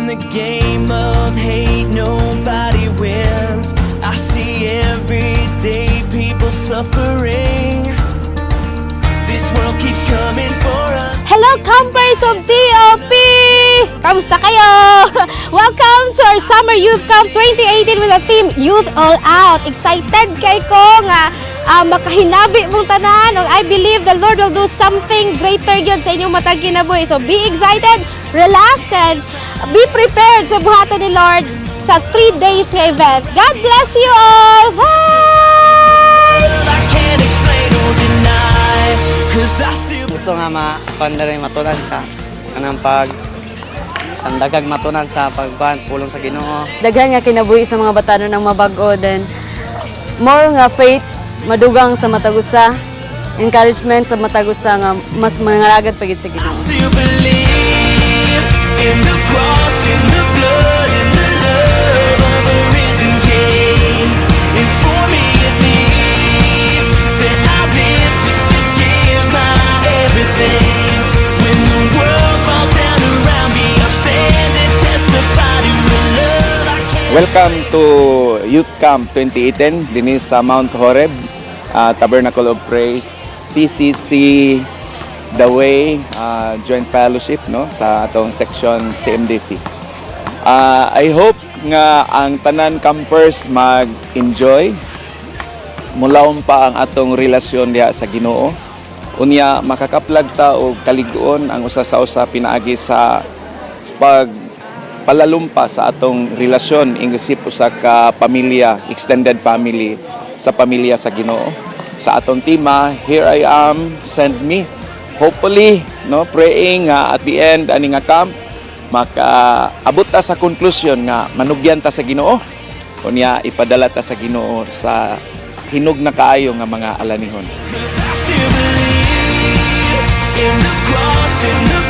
In the game of hate, nobody wins. I see every day people suffering. This world keeps coming for us. Hello, campers of DOP! Kamusta kayo? Welcome to our Summer Youth Camp 2018 with the theme Youth All Out. Excited kay ko nga makahinabi mong tanan. I believe the Lord will do something greater yun sa inyong matag kinabuhi. So be excited, relax, and be prepared sa buhaton ni Lord sa 3 days nga event. God bless you all! Bye! I can't explain or deny, 'cause I still Gusto nga rin matunan sa kanang dagag matunan sa pagkuhan pulong sa Ginoo. Daghan nga kinabuhi sa mga batanon ng mabago, then more nga faith madugang sa matagusa, encouragement sa matagusa nga mas mangaragad pagit sa Ginoo. still believe in the cross, in the blood, in the love of a risen King. And for me it means that I live just to give my everything. When the world falls down around me, I'll stand and testify to a love I can't. Welcome to Youth Camp 2018 din sa Mount Horeb, Tabernacle of Praise, CCC, The Way, Joint Fellowship no sa atong section CMDC. I hope nga ang tanan campers mag-enjoy mulawon pa ang atong relasyon diha sa Ginoo. Unya makakaplag ta og kalig-on ang usa sa usa pinaagi sa palalumpa sa atong relasyon ingusip usa ka pamilya, extended family sa pamilya sa Ginoo. Sa atong tema, Here I Am, Send Me. Hopefully, no, praying at the end ani nga camp makaabot ta sa conclusion nga manugyan ta sa Ginoo. Unya ipadala ta sa Ginoo sa hinog na kaayo nga mga alanihon. 'Cause I still believe in the cross, in the